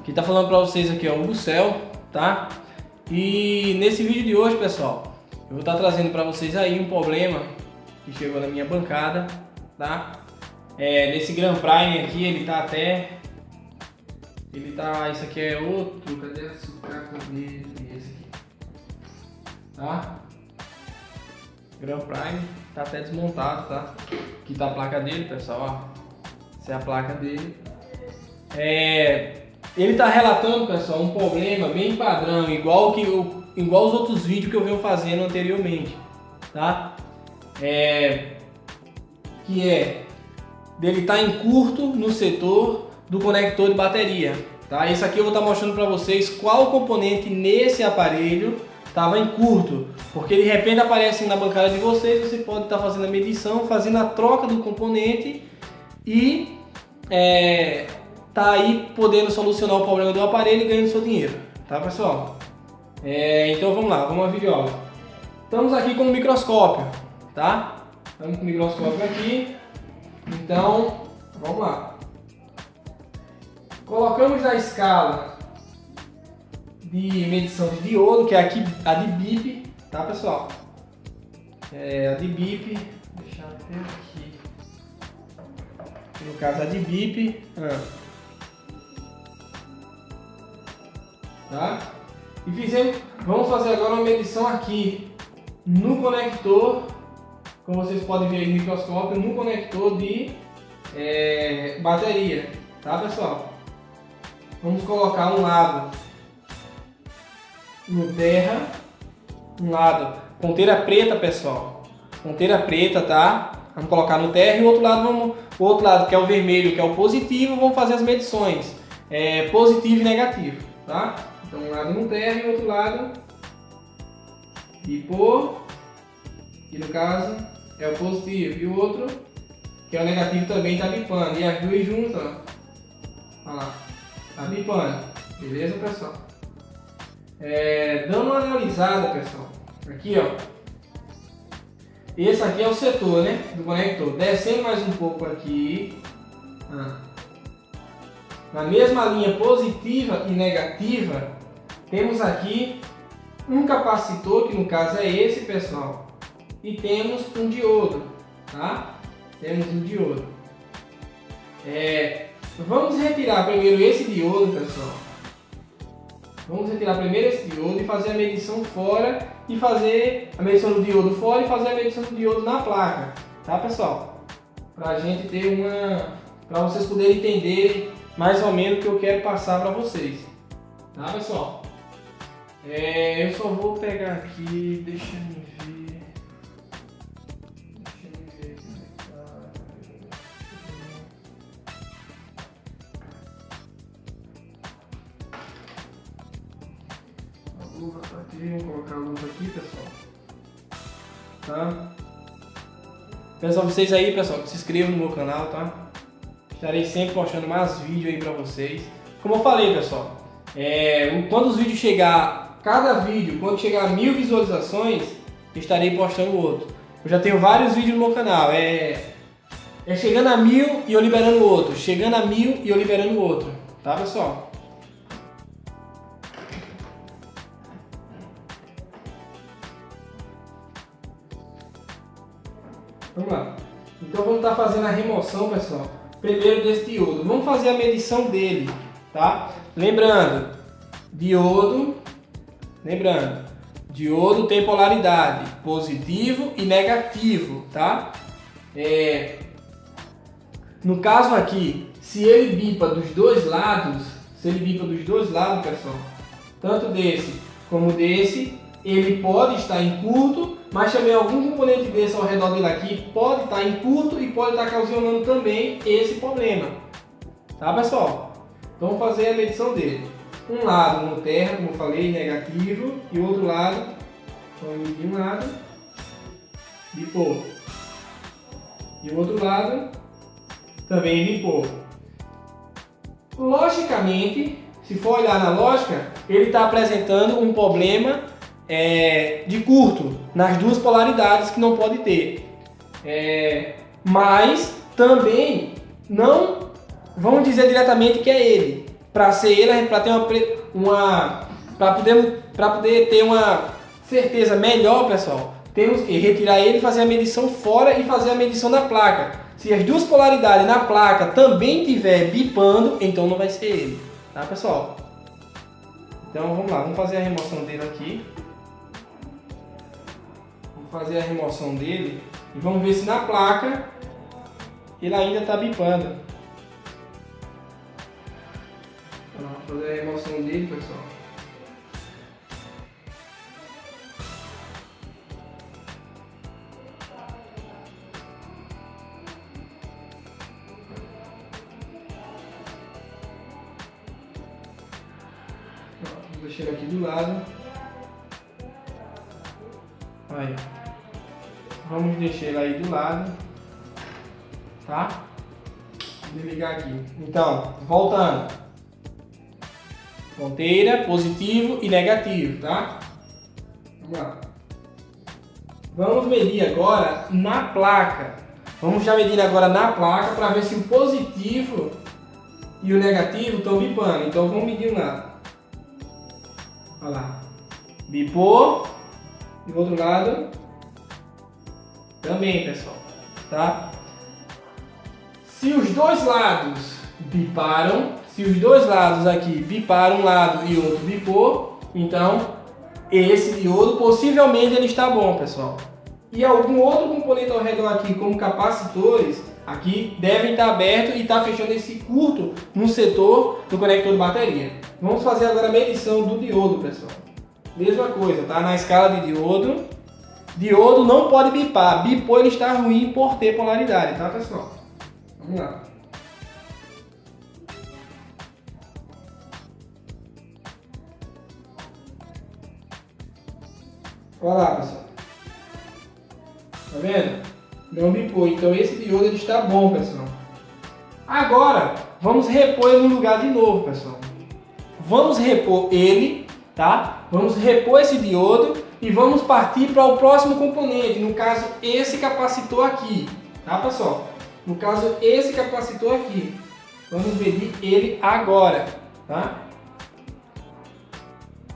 Quem tá falando para vocês aqui é o Bucel, tá? E nesse vídeo de hoje, pessoal, eu vou estar trazendo para vocês aí um problema que chegou na minha bancada, tá? Nesse Grand Prime aqui, isso aqui é outro, cadê a sucata dele? Esse aqui, tá? Grand Prime, tá até desmontado, tá? Aqui tá a placa dele, pessoal, ó. Essa é a placa dele. Ele tá relatando, pessoal, um problema bem padrão, igual os outros vídeos que eu venho fazendo anteriormente, tá? Que é dele tá em curto no setor do conector de bateria, tá? Isso aqui eu vou estar mostrando para vocês qual componente nesse aparelho estava em curto, porque de repente aparece na bancada de vocês, você pode estar fazendo a medição, fazendo a troca do componente e tá aí podendo solucionar o problema do aparelho e ganhando seu dinheiro, tá, pessoal? Então vamos lá, vamos à videoaula. Estamos aqui com o microscópio, tá? Estamos com o microscópio aqui, então vamos lá. Colocamos na escala de medição de diodo, que é aqui a de BIP, tá, pessoal? A de BIP, deixa eu ver aqui. No caso a de BIP, tá? E vamos fazer agora uma medição aqui no conector, como vocês podem ver aí no microscópio, no conector de bateria, tá, pessoal? Vamos colocar um lado no terra, um lado ponteira preta, pessoal, ponteira preta, tá? Vamos colocar no terra e o outro lado que é o vermelho, que é o positivo, vamos fazer as medições positivo e negativo, tá? Então um lado no terra e o outro lado bipor, que no caso é o positivo, e o outro, que é o negativo, também está bipando, e as duas juntas, ó, olha lá, tá bipando, beleza, pessoal? Dando uma analisada, pessoal, aqui, ó, esse aqui é o setor, né, do conector, descendo mais um pouco aqui, na mesma linha positiva e negativa, temos aqui um capacitor, que no caso é esse, pessoal, e temos um diodo, tá? Temos um diodo. Vamos retirar primeiro esse diodo, pessoal. Vamos retirar primeiro esse diodo e fazer a medição fora, e fazer a medição do diodo fora e fazer a medição do diodo na placa, tá, pessoal? Pra gente ter para vocês poderem entender mais ou menos o que eu quero passar para vocês, tá, pessoal? Eu só vou pegar aqui, deixa eu ver como é que tá. A luva tá aqui, vamos colocar a luva aqui, pessoal, tá? Pessoal, vocês aí, pessoal, que se inscrevam no meu canal, tá? Estarei sempre postando mais vídeos aí pra vocês. Como eu falei, pessoal, quando os vídeos chegar, cada vídeo, quando chegar a 1000 visualizações, estarei postando outro. Eu já tenho vários vídeos no meu canal. Chegando a 1000 e eu liberando outro. Chegando a 1000 e eu liberando outro. Tá, pessoal? Vamos lá. Então vamos estar fazendo a remoção, pessoal, primeiro desse diodo. Vamos fazer a medição dele, tá? Lembrando, diodo tem polaridade, positivo e negativo, tá? No caso aqui, se ele bipa dos dois lados, pessoal, tanto desse como desse, ele pode estar em curto, mas também algum componente desse ao redor dele aqui pode estar em curto e pode estar ocasionando também esse problema, tá, pessoal? Então vamos fazer a medição dele. Um lado no terra, como eu falei, negativo, e o outro lado, vamos medir um lado, bipor. E o outro lado, também bipor. Logicamente, se for olhar na lógica, ele está apresentando um problema de curto, nas duas polaridades, que não pode ter. Mas também não vamos dizer diretamente que é ele. para ser ele, para ter para poder ter uma certeza melhor, pessoal, temos que retirar ele, fazer a medição fora e fazer a medição na placa. Se as duas polaridades na placa também estiver bipando, então não vai ser ele, tá, pessoal? Então vamos lá, vamos fazer a remoção dele aqui. Vamos fazer a remoção dele e vamos ver se na placa ele ainda está bipando. Vamos fazer a remoção dele, pessoal. Vou deixar ele aqui do lado. Aí. Vamos deixar ele aí do lado. Tá? Vou desligar aqui. Então, voltando. Ponteira, positivo e negativo, tá? Vamos lá. Vamos medir agora na placa. Vamos já medir agora na placa para ver se o positivo e o negativo estão bipando. Então vamos medir um lado. Olha lá. Bipou. E do outro lado também, pessoal. Tá? Se os dois lados biparam, se os dois lados aqui biparam um lado e outro bipou, então esse diodo possivelmente ele está bom, pessoal. E algum outro componente ao redor aqui, como capacitores, aqui devem estar abertos e estar fechando esse curto no setor do conector de bateria. Vamos fazer agora a medição do diodo, pessoal. Mesma coisa, tá? Na escala de diodo, diodo não pode bipar. Bipou, ele está ruim por ter polaridade, tá, pessoal? Vamos lá. Olha lá, pessoal. Tá vendo? Não bipou. Então esse diodo ele está bom, pessoal. Agora, vamos repor ele no lugar de novo, pessoal. Vamos repor ele, tá? Vamos repor esse diodo e vamos partir para o próximo componente. No caso, esse capacitor aqui, tá, pessoal? No caso, esse capacitor aqui. Vamos medir ele agora, tá?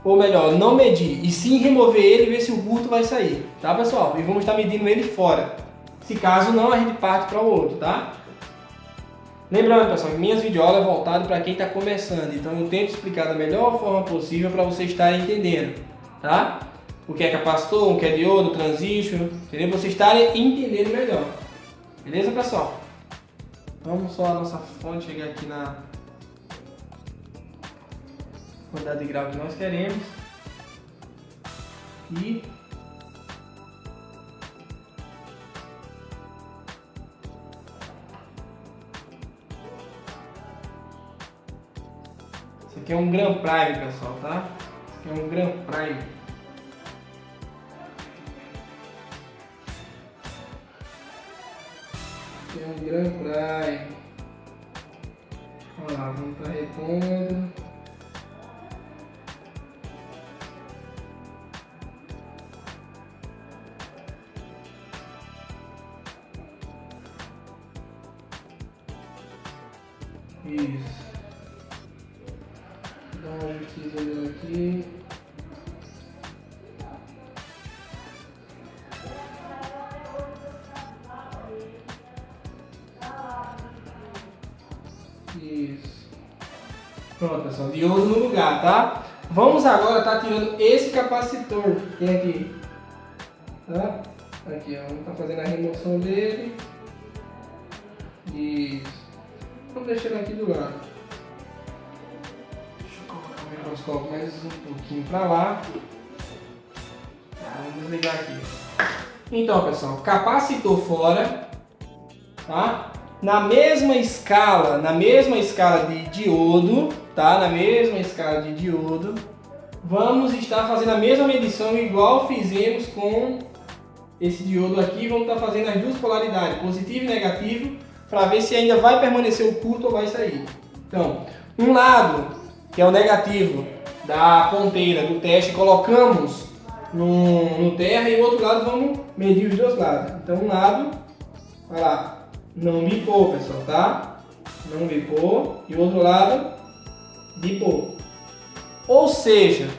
Ou melhor, não medir, e sim remover ele e ver se o curto vai sair, tá, pessoal? E vamos estar medindo ele fora. Se caso não, a gente parte para o outro, tá? Lembrando, pessoal, que minhas videoaulas é voltado para quem está começando, então eu tento explicar da melhor forma possível para vocês estarem entendendo, tá? O que é capacitor, o que é diodo, transistor, entendeu? Para vocês estarem entendendo melhor. Beleza, pessoal? Vamos só a nossa fonte chegar aqui na quantidade de grau que nós queremos. E esse aqui é um Grand Prime, pessoal, tá? Esse aqui é um Grand Prime. Esse aqui é um Grand Prime. Olha lá, vamos estar repondo. Isso. Dá uma ajustadinha aqui. Isso. Pronto, pessoal. Diodo no lugar, tá? Vamos agora estar tirando esse capacitor que tem aqui. Tá? Aqui, ó. Vamos estar fazendo a remoção dele. Isso. Vamos deixar ele aqui do lado. Deixa eu colocar o microscópio mais um pouquinho para lá. Vamos desligar aqui. Então, pessoal, capacitor fora, tá? Na mesma escala de diodo, tá? Na mesma escala de diodo, vamos estar fazendo a mesma medição igual fizemos com esse diodo aqui. Vamos estar fazendo as duas polaridades, positivo e negativo, para ver se ainda vai permanecer o curto ou vai sair. Então, um lado, que é o negativo da ponteira do teste, colocamos no terra, e o outro lado vamos medir os dois lados. Então, um lado, olha lá, não bipou, pessoal, tá? Não bipou. E o outro lado, bipou. Ou seja,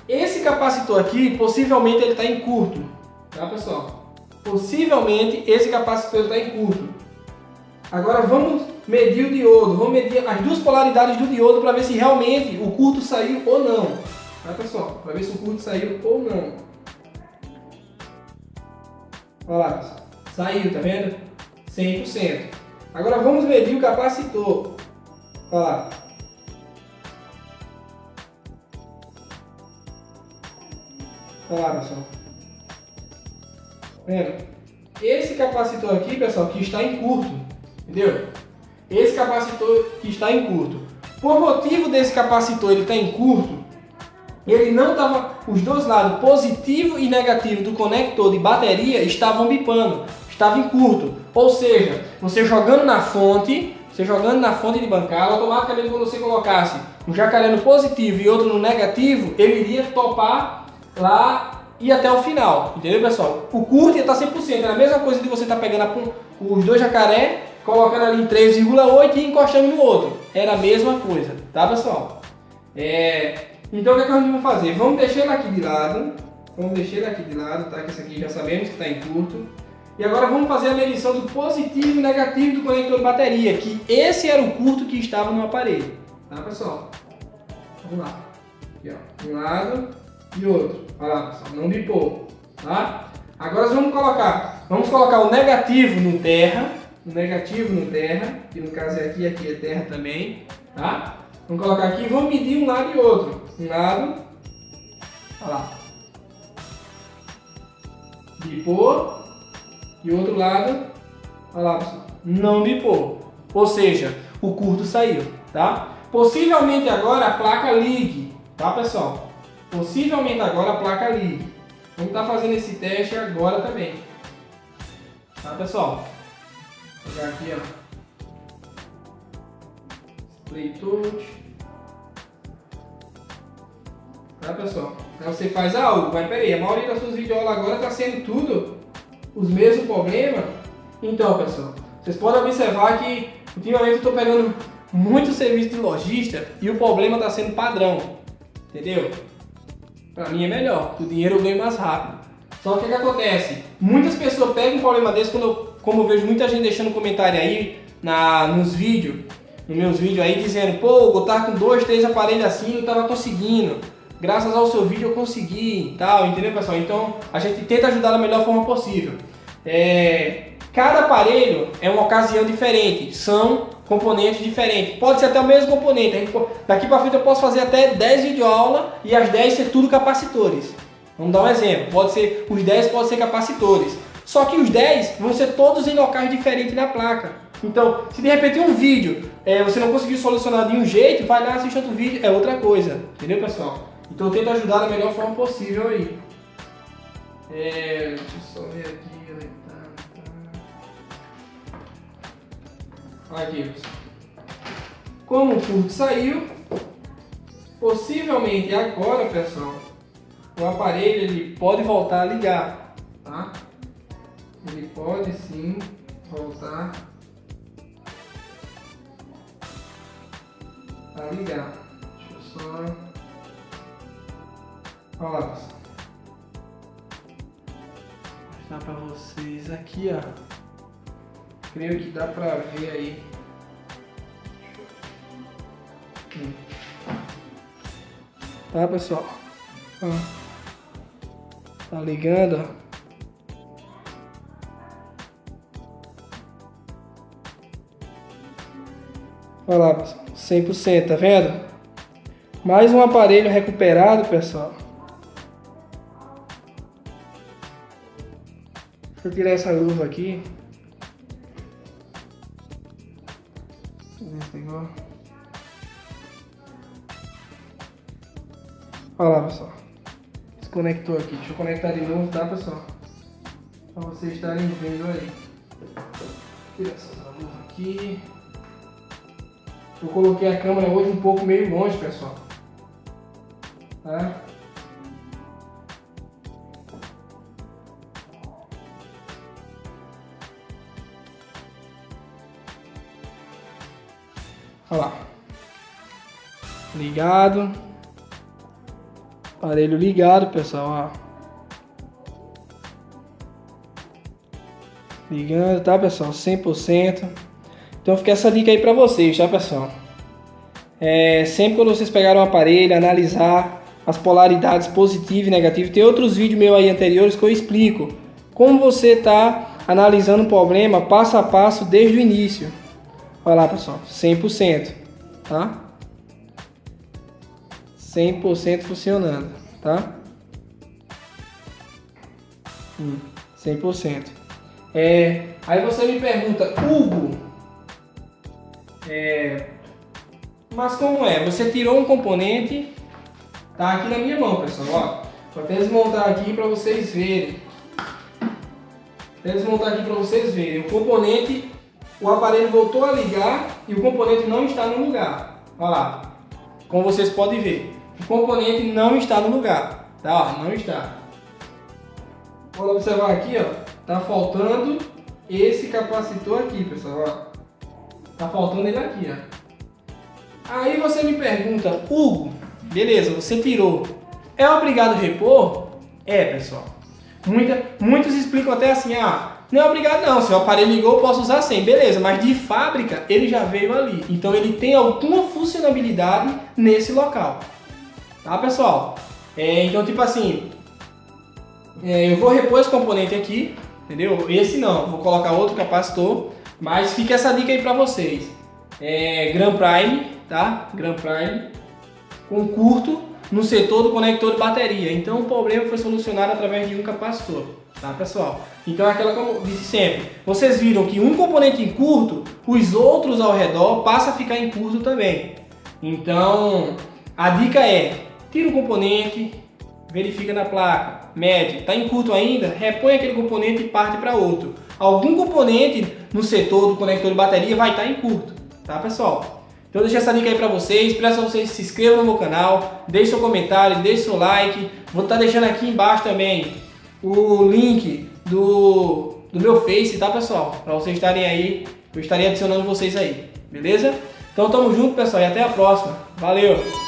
esse capacitor aqui, possivelmente ele está em curto, tá pessoal? Possivelmente esse capacitor está em curto. Agora vamos medir o diodo, vamos medir as duas polaridades do diodo para ver se realmente o curto saiu ou não. Tá pessoal? Para ver se o curto saiu ou não. Olha lá pessoal, saiu, tá vendo? 100%. Agora vamos medir o capacitor. Olha lá. Olha lá, pessoal. Vendo? Esse capacitor aqui, pessoal, que está em curto, entendeu? Esse capacitor que está em curto. Por motivo desse capacitor ele estar em curto, ele não estava, os dois lados, positivo e negativo do conector de bateria, estavam bipando, estava em curto. Ou seja, você jogando na fonte de bancada, automaticamente quando você colocasse um jacaré no positivo e outro no negativo, ele iria topar lá e até o final, entendeu pessoal? O curto ia estar 100%, era a mesma coisa de você estar pegando os dois jacaré, colocando ali em 3,8 e encostando no outro, era a mesma coisa, tá pessoal? Então o que é que nós vamos fazer? Vamos deixar ele aqui de lado, tá? Que esse aqui já sabemos que está em curto. E agora vamos fazer a medição do positivo e negativo do conector de bateria, que esse era o curto que estava no aparelho, tá pessoal? Vamos lá, aqui, ó. Um lado e outro, olha lá pessoal, não bipou, tá? Agora vamos colocar o negativo no terra, que no caso é aqui é terra também, tá? Vamos colocar aqui e vamos medir um lado e outro, um lado, olha lá, bipou. E o outro lado, olha lá pessoal, não bipou. Ou seja, o curto saiu, tá? Possivelmente agora a placa ligue, tá pessoal? Possivelmente agora a placa ligue. Vamos estar fazendo esse teste agora também. Tá pessoal? Vou pegar aqui, ó. Play touch. Tá pessoal? Então você faz algo, mas peraí, a maioria das suas videoaulas agora está sendo tudo os mesmos problemas. Então pessoal, vocês podem observar que ultimamente eu estou pegando muito serviço de lojista e o problema está sendo padrão, entendeu? Para mim é melhor, o dinheiro eu ganho mais rápido. Só que o que acontece? Muitas pessoas pegam um problema desse, como eu vejo muita gente deixando comentário aí nos meus vídeos aí dizendo, pô, eu tava com 2, 3 aparelhos assim, eu tava conseguindo. Graças ao seu vídeo eu consegui e tal, entendeu pessoal? Então a gente tenta ajudar da melhor forma possível. Cada aparelho é uma ocasião diferente, são componentes diferentes. Pode ser até o mesmo componente. Daqui para frente eu posso fazer até 10 videoaulas e as 10 ser tudo capacitores. Vamos dar um exemplo. Os 10 podem ser capacitores. Só que os 10 vão ser todos em locais diferentes na placa. Então, se de repente um vídeo você não conseguiu solucionar de um jeito, vai lá, assista outro vídeo, é outra coisa. Entendeu pessoal? Então eu tento ajudar da melhor forma possível aí. Deixa eu só ver aqui. Aqui, pessoal. Como o curto saiu, possivelmente agora, pessoal, o aparelho ele pode voltar a ligar, tá? Ele pode sim voltar a ligar. Deixa eu só... Olha lá, pessoal. Vou mostrar para vocês aqui, ó. Creio que dá pra ver aí. Tá pessoal? Ó. Tá ligando, ó. Olha lá pessoal, 100%, tá vendo? Mais um aparelho recuperado, pessoal. Deixa eu tirar essa luva aqui. Olha lá pessoal, desconectou aqui, deixa eu conectar de novo, tá pessoal? Para vocês estarem vendo aí. Tira essa luva aqui. Eu coloquei a câmera hoje um pouco meio longe, pessoal. Tá? Olha lá. Ligado. Aparelho ligado, pessoal, ó. Ligando, tá, pessoal? 100%. Então fica essa dica aí pra vocês, tá, pessoal? Sempre quando vocês pegarem um aparelho, analisar as polaridades positivo e negativo. Tem outros vídeos meus aí anteriores que eu explico como você tá analisando um problema passo a passo desde o início. Olha lá, pessoal, 100%, tá? 100% funcionando, tá? 100%. Aí você me pergunta, Hugo, mas como é? Você tirou um componente, tá aqui na minha mão, pessoal, ó. Vou até desmontar aqui para vocês verem. O componente, o aparelho voltou a ligar e o componente não está no lugar. Olha lá, como vocês podem ver, o componente não está no lugar, tá? Ó, não está. Vou observar aqui, ó, tá faltando esse capacitor aqui, pessoal, ó. Tá faltando ele aqui, ó. Aí você me pergunta, Hugo, beleza, você tirou, é obrigado a repor? Pessoal. Muitos explicam até assim, não é obrigado não, se o aparelho ligou eu posso usar sem, beleza, mas de fábrica ele já veio ali, então ele tem alguma funcionalidade nesse local, tá, pessoal? Então tipo assim, eu vou repor esse componente aqui, entendeu? Esse não, vou colocar outro capacitor, mas fica essa dica aí pra vocês. Gran Prime, tá? Gran Prime com curto no setor do conector de bateria. Então o problema foi solucionado através de um capacitor, tá, pessoal? Então é aquela, como eu disse sempre, vocês viram que um componente em curto, os outros ao redor passam a ficar em curto também. Então a dica tira o componente, verifica na placa, mede, está em curto ainda, repõe aquele componente e parte para outro. Algum componente no setor do conector de bateria vai estar em curto, tá, pessoal? Então deixa essa dica aí para vocês, peço a vocês se inscrevam no meu canal, deixe seu comentário, deixe seu like, vou estar deixando aqui embaixo também o link do meu Face, tá, pessoal? Para vocês estarem aí, eu estarei adicionando vocês aí, beleza? Então tamo junto, pessoal, e até a próxima. Valeu!